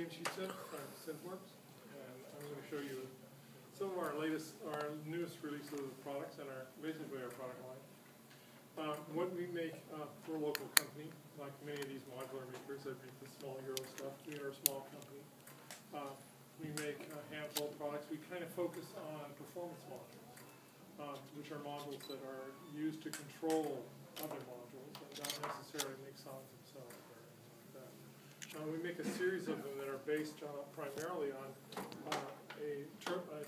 Synth from Synthwerks, and I'm going to show you some of our newest releases of products and basically our product line. What we make, we're a local company, like many of these modular makers that make the small Euro stuff. We are a small company. We make a handful of products. We kind of focus on performance modules, which are modules that are used to control other modules and not necessarily make sounds themselves or anything like that. We make a series of them that are based primarily on a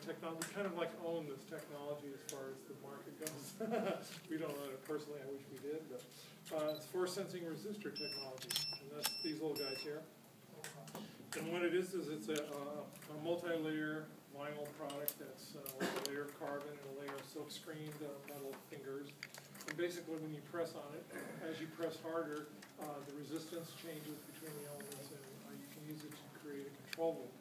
technology. We kind of like own this technology as far as the market goes. We don't own it personally. I wish we did, but it's force sensing resistor technology, and that's these little guys here. And what it is it's a multi-layer vinyl product that's like a layer of carbon and a layer of silk screened metal fingers. And basically, when you press on it, as you press harder, the resistance changes between the elements, and you can use it to create a control loop.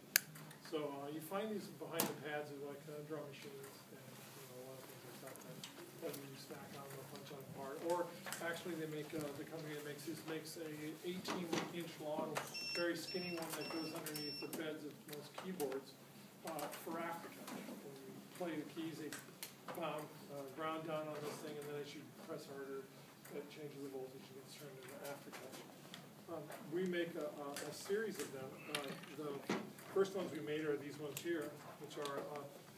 So you find these behind the pads of like drum machines and a lot of things like that that you stack on or punch on apart. Or actually, they make the company that makes these makes a 18-inch long, very skinny one that goes underneath the beds of most keyboards for aftertouch. When you play the keys, they ground down on this thing, and then as you press harder, it changes the voltage and gets turned into aftertouch. We make a series of them. The first ones we made are these ones here, which are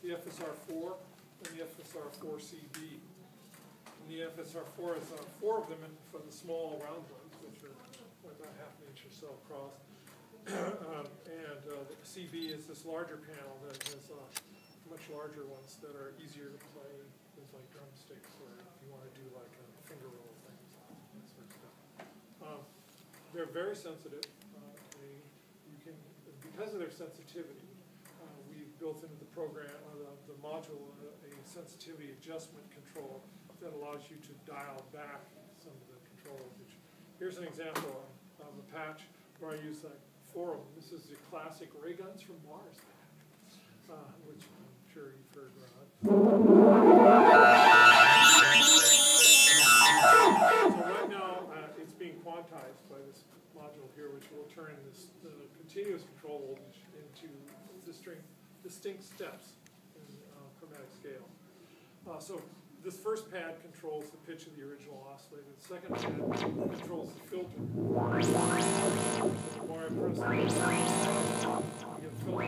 the FSR4 and the FSR4CB. And the FSR4 is 4 of them for the small round ones, which are about ½ an inch or so across. And the CB is this larger panel that has much larger ones that are easier to play with, like drumsticks, or if you want to do like finger roll things, that sort of stuff. They're very sensitive. Because of their sensitivity, we've built into the program, the module, a sensitivity adjustment control that allows you to dial back some of the controls. Here's an example of a patch where I use like 4 of them. This is the classic ray guns from Mars patch, which I'm sure you've heard around. So right now, it's being quantized by this module here, which will turn the continuous control voltage into distinct steps in chromatic scale. So this first pad controls the pitch of the original oscillator. The second pad controls the filter. The more I press the you get filter.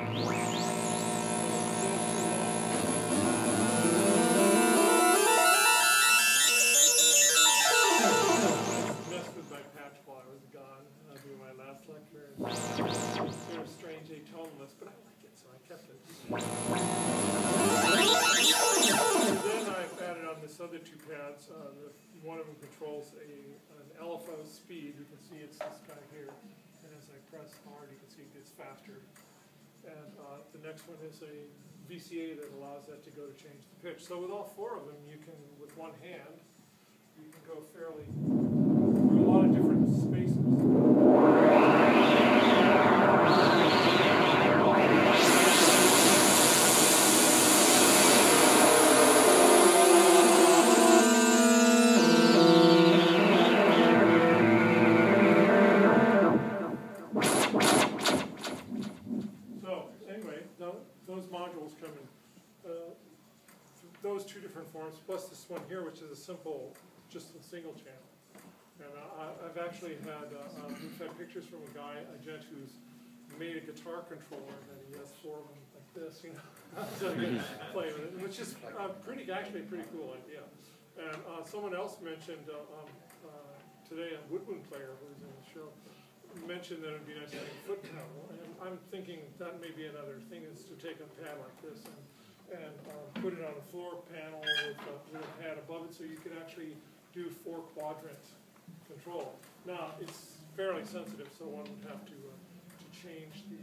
Sort of strangely toneless, but I like it, so I kept it. And then I've added on this other 2 pads. One of them controls an LFO speed. You can see it's this guy here. And as I press hard, you can see it gets faster. And the next one is a VCA that allows that to go to change the pitch. So with all 4 of them, you can, with one hand, you can go fairly through a lot of different spaces. Those modules come in those 2 different forms, plus this one here, which is a simple, just a single channel. And I've actually had, we've had pictures from a gent who's made a guitar controller, and he has 4 of them like this, you know, so you can play with it, which is actually a pretty cool idea. And someone else mentioned today, a woodwind player who was in the show, mentioned that it would be nice to have a foot pedal, and I'm thinking that may be another thing, is to take a pad like this and put it on a floor panel with a pad above it, so you could actually do 4-quadrant control. Now it's fairly sensitive, so one would have to change the.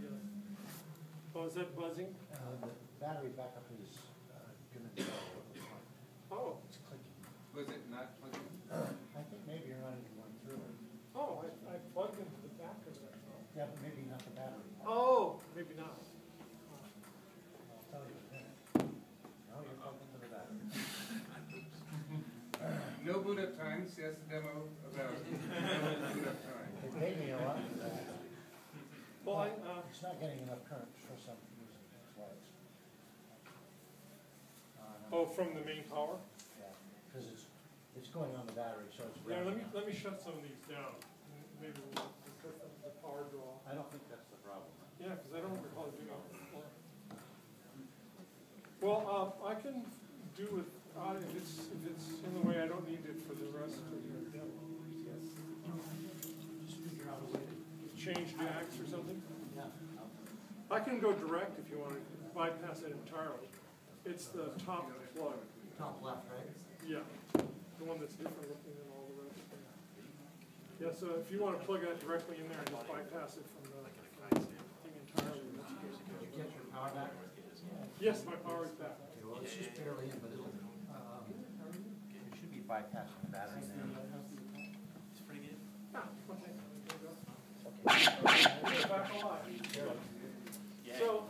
Oh, is that buzzing? The battery backup is going to be. Oh, it's clicking. Was it not plugging? I think maybe you're running one through it. Oh, I plugged into the back of it. Yeah, but maybe not the battery. Oh, maybe not. I'll tell you in a minute. No, you're plugged into the battery. No boot up times. Yes, demo about no boot up time. They paid me a lot for that. Well, It's not getting enough current for some reason, that's why it's. Oh, from the main power? Yeah, because it's going on the battery, so it's. Yeah, rounding up. let me shut some of these down. Maybe we'll discuss the power draw. I don't think that's the problem. Yeah, because I don't recall doing it before. Well, I can do it, if it's in the way I don't need it for the rest of the demo. Just figure out a way to. Change jacks or something? Yeah. I can go direct if you want to bypass it entirely. It's the top plug. Top left, right? Yeah, the one that's different looking than all the rest. Yeah, so if you want to plug that directly in there and just bypass it from the thing entirely. That's good. Did you get your power back? Yes, my power is back. Okay, well, it's just barely in, but it'll, it should be bypassing the battery now. It's pretty good. Ah, okay. We're back alive. So,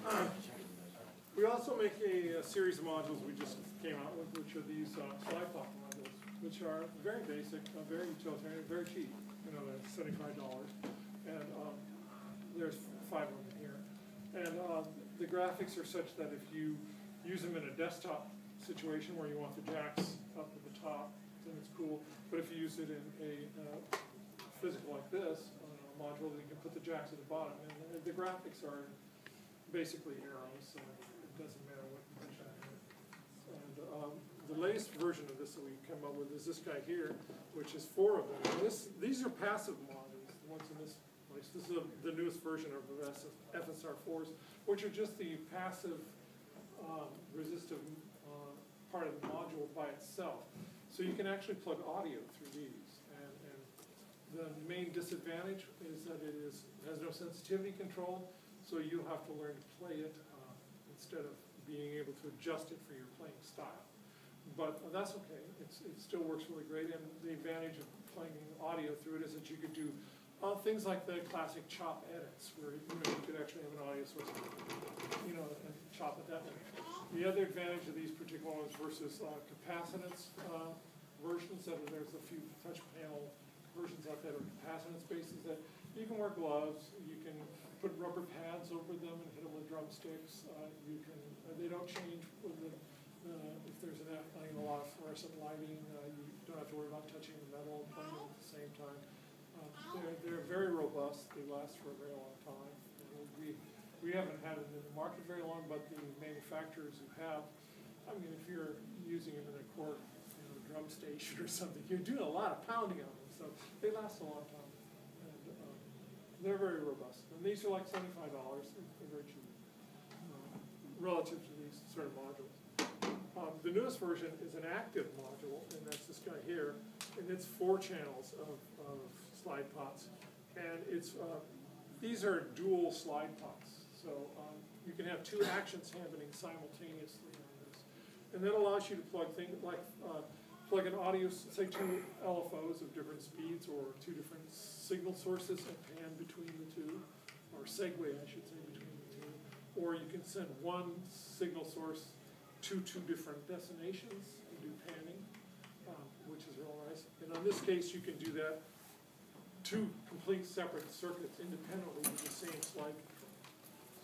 we also make a series of modules we just came out with, which are these slide clock modules, which are very basic, very utilitarian, very cheap. You know, they're $75, and there's 5 of them here. And the graphics are such that if you use them in a desktop situation where you want the jacks up at the top, then it's cool. But if you use it in a physical like this, module, then you can put the jacks at the bottom. And the graphics are basically arrows, so it doesn't matter what position you're in. And the latest version of this that we come up with is this guy here, which is 4 of them. And these are passive modules, the ones in this place. This is the newest version of the FSR4s, which are just the passive resistive part of the module by itself. So you can actually plug audio through these. And the main disadvantage is that it has no sensitivity control, so you have to learn to play it instead of being able to adjust it for your playing style. But that's okay. It still works really great, and the advantage of playing audio through it is that you could do things like the classic chop edits, where you could actually have an audio source, and chop it that way. The other advantage of these particular ones versus capacitance versions, there's a few touch panel versions out there that are capacitance-based, is that you can wear gloves, you can put rubber pads over them and hit them with drumsticks. They don't change with if there's a lot of fluorescent lighting. You don't have to worry about touching the metal and playing them at the same time. They're very robust. They last for a very long time. We haven't had them in the market very long, but the manufacturers who have, I mean, if you're using them in a court, drum station or something, you're doing a lot of pounding on them, so they last a long time. And they're very robust. And these are like $75. They're very cheap relative to these sort of modules. The newest version is an active module, and that's this guy here, and it's 4 channels of slide pots, and these are dual slide pots, so you can have 2 actions happening simultaneously on this, and that allows you to plug things like plug an audio, say 2 LFOs of different speeds, or 2 different signal sources and pan between the 2, or segue, I should say, between the 2, or you can send 1 signal source to 2 different destinations and do panning, which is real nice. And in this case, you can do that 2 complete separate circuits independently with the same slide control.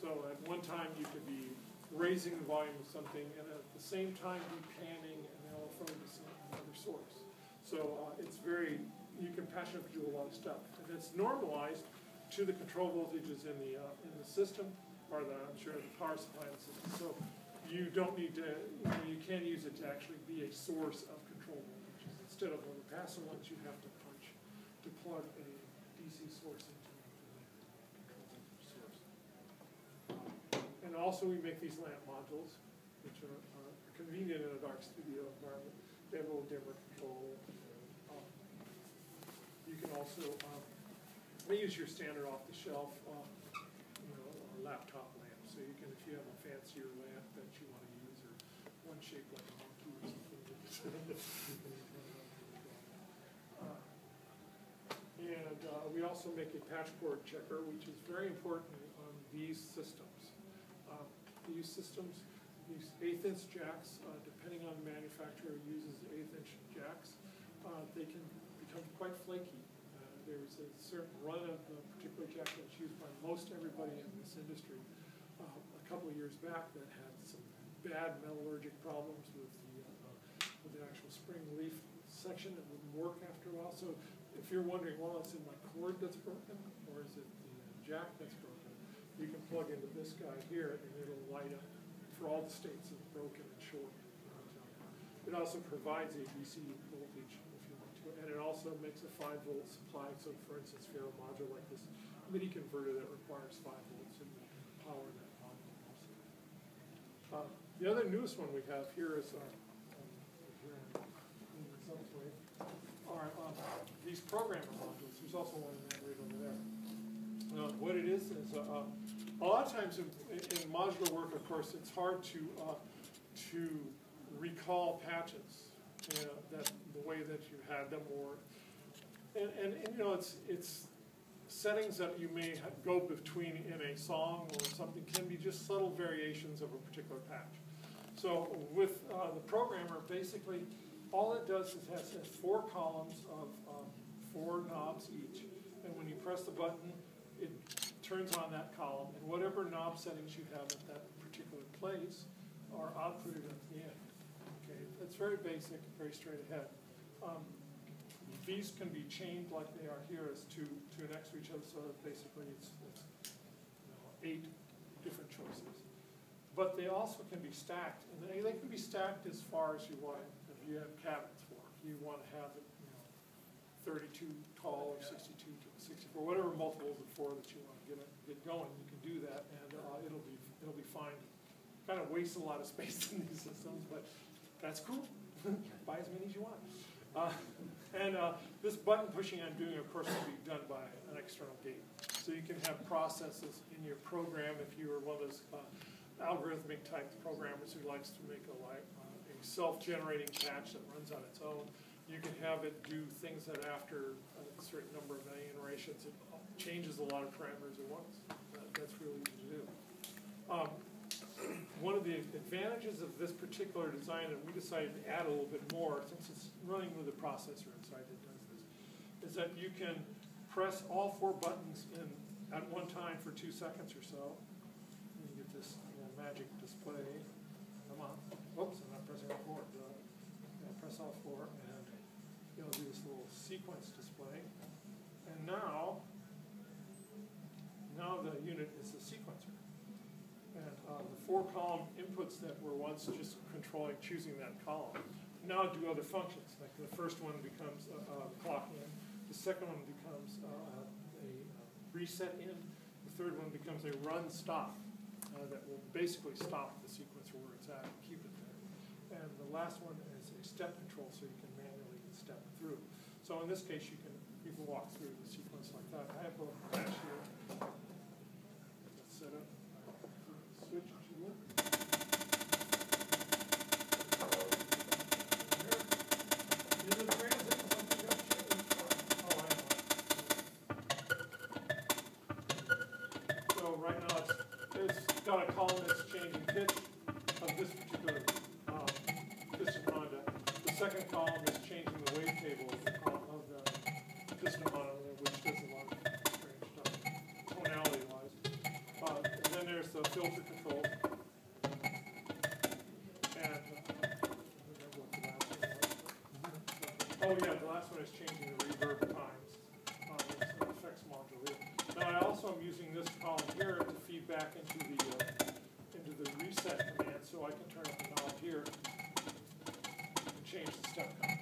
So at one time, you could be raising the volume of something, and at the same time, be panning an LFO to another source. So it's you can passionately do a lot of stuff. And it's normalized to the control voltages in the system, or the power supply in the system. So you don't need to, you can use it to actually be a source of control voltages. Instead of the passive ones, you have to punch to plug a DC source into the control voltage source. And also we make these lamp modules, which are convenient in a dark studio environment. They have a little dimmer control. You can also use your standard off-the-shelf laptop lamp. So you can, if you have a fancier lamp that you want to use, or one shaped like a monkey or something, you can turn it on. And we also make a patch cord checker, which is very important on these systems. These 1/8" jacks, depending on the manufacturer who uses 1/8" jacks, they can become quite flaky. there's a certain run of a particular jack that's used by most everybody in this industry a couple of years back that had some bad metallurgic problems with the actual spring leaf section that wouldn't work after a while. So if you're wondering, well, it's in my cord that's broken, or is it the jack that's broken, you can plug into this guy here and it'll light up for all the states of broken and short. It also provides a DC voltage if you want to, and it also makes a 5-volt supply. So for instance, if you have a module like this MIDI converter that requires 5 volts, and you can power that module also. The other newest one we have here is are these programmer modules. There's also one in that right over there. What it is a lot of times in modular work, of course, it's hard to recall patches, that the way that you had them, or and you know, it's settings that you may go between in a song or something can be just subtle variations of a particular patch. So with the programmer, basically all it does is has 4 columns of 4 knobs each, and when you press the button, it turns on that column, and whatever knob settings you have at that particular place are outputted at the end. Okay, that's very basic, very straight ahead. These can be chained like they are here as two next to each other, so that basically it's 8 different choices. But they also can be stacked, and they can be stacked as far as you want it. If you have cabinets for it, if you want to have it 32 tall or 62 to 64, whatever multiples of 4 that you want to get going, you can do that, and it'll be fine. Kind of wastes a lot of space in these systems, but that's cool. Buy as many as you want. This button pushing I'm doing, of course, will be done by an external gate. So you can have processes in your program if you are one of those algorithmic type programmers who likes to make a self-generating patch that runs on its own. You can have it do things that after a certain number of iterations, it changes a lot of parameters at once. That's really easy to do. One of the advantages of this particular design, and we decided to add a little bit more since it's running with a processor inside that does this, is that you can press all 4 buttons in at one time for 2 seconds or so. And you get this magic display. Come on. Oops, I'm not pressing all 4. Press all 4, and it'll do this little sequence display. And now the unit is a sequencer. And the 4-column inputs that were once just choosing that column, now do other functions. Like the first one becomes a clock in, the second one becomes a reset in, the third one becomes a run stop that will basically stop the sequencer where it's at and keep it there. And the last one is a step control, so you can manually step through. So in this case, you can walk through the sequence like that. I have a patch here. Let's set up. Switch if you will. In the transit, something got changed. Oh, I know. So right now it's got a column that's changing pitch of this particular piston Honda. The second column is changing the wave table of the piston Honda, which does a lot of strange stuff, tonality-wise. And then there's the filter control. And oh yeah, the last one is changing the reverb times. It's an effects module here. Now I also am using this column here to feed back into the reset command, so I can turn up the knob here and change the step count.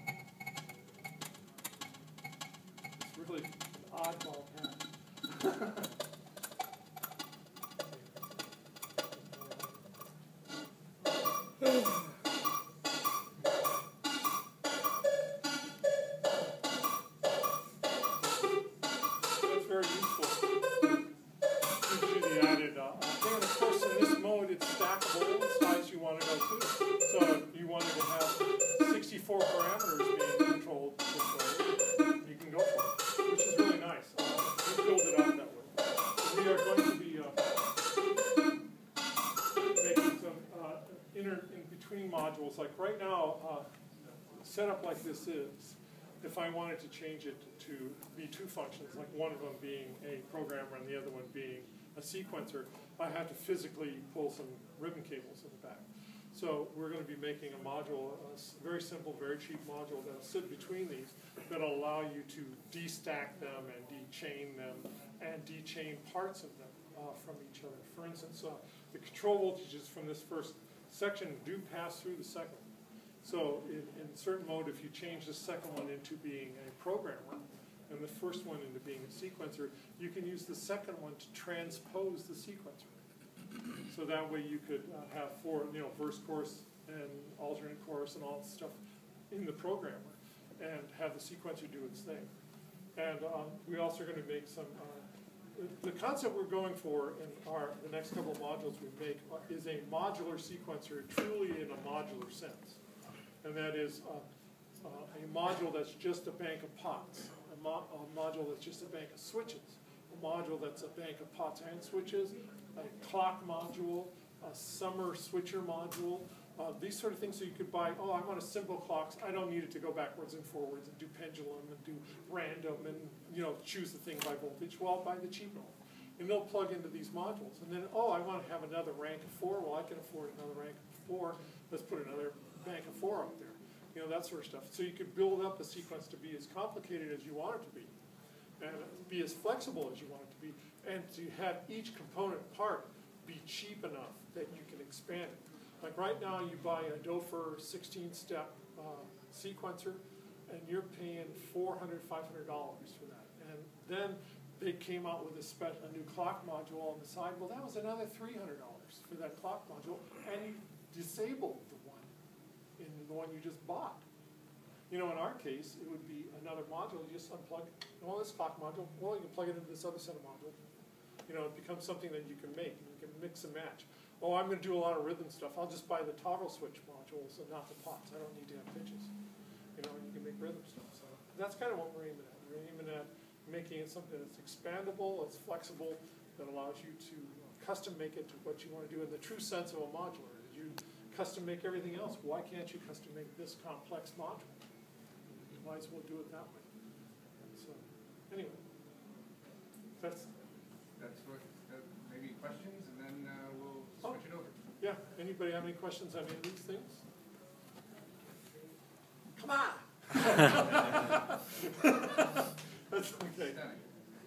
It's really an oddball patch. That's very useful. Gives you the added and of course in this mode it's stackable in the size you want to go to. So if you wanted to have 64 parameters being controlled this way, you can go for it, which is really nice. We build it out that way. We are going to be making some in-between modules. Like right now, set up like this is, if I wanted to change it to be two functions, like one of them being a programmer and the other one being a sequencer, I have to physically pull some ribbon cables in the back. So we're going to be making a module, a very simple, very cheap module that'll sit between these, that'll allow you to de-stack them and de-chain them and de-chain parts of them from each other. For instance, the control voltages from this first section do pass through the second. So in certain mode, if you change the second one into being a programmer and the first one into being a sequencer, you can use the second one to transpose the sequencer. So that way you could have verse course and alternate course and all that stuff in the programmer and have the sequencer do its thing. And we also are going to make some, the concept we're going for in the next couple of modules we make is a modular sequencer truly in a modular sense. And that is a module that's just a bank of pots, a module that's just a bank of switches, a module that's a bank of pots and switches, a clock module, a summer switcher module, these sort of things. So you could buy, oh, I want a simple clocks. I don't need it to go backwards and forwards and do pendulum and do random and choose the thing by voltage. Well, I'll buy the cheap one. And they'll plug into these modules. And then, oh, I want to have another rank of 4. Well, I can afford another rank of 4. Let's put another bank of 4 up there. That sort of stuff. So you could build up a sequence to be as complicated as you want it to be, and be as flexible as you want it to be, and to have each component part be cheap enough that you can expand it. Like right now, you buy a Dofer 16-step sequencer, and you're paying $400, $500 for that. And then they came out with a new clock module on the side. Well, that was another $300 for that clock module, and you disabled the one in the one you just bought. In our case, it would be another module. You just unplug, this clock module, well, you can plug it into this other set of modules. It becomes something that you can make, and you can mix and match. Oh, I'm going to do a lot of rhythm stuff. I'll just buy the toggle switch modules and not the pots. I don't need to have pitches. And you can make rhythm stuff. So that's kind of what we're aiming at. We're aiming at making it something that's expandable, it's flexible, that allows you to custom make it to what you want to do in the true sense of a modular. You custom make everything else. Why can't you custom make this complex module? You might as well do it that way. So anyway, that's what, maybe questions, and then we'll switch it over. Yeah, anybody have any questions on any of these things? Come on! That's okay.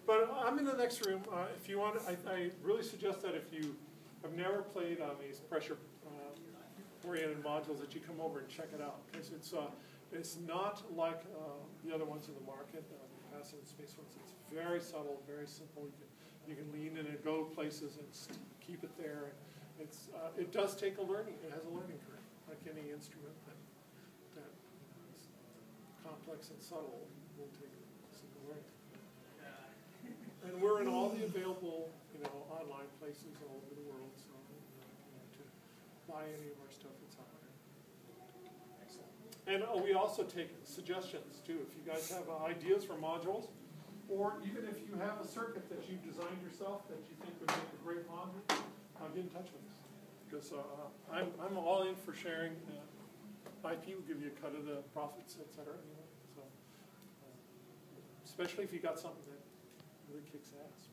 But I'm in the next room. If you want, I really suggest that if you have never played on these pressure-oriented modules, that you come over and check it out, because it's not like the other ones in the market, the passive space ones. It's very subtle, very simple. You can lean in and go places and keep it there. It does take a learning. It has a learning curve, like any instrument that is complex and subtle will take some learning. And we're in all the available, online places all over the world. So to buy any of our stuff that's out there. Excellent. And we also take suggestions too. If you guys have ideas for modules, or even if you have a circuit that you designed yourself that you think would make a great module, get in touch with us. Because I'm all in for sharing. IP will give you a cut of the profits, etc. So, especially if you got something that really kicks ass.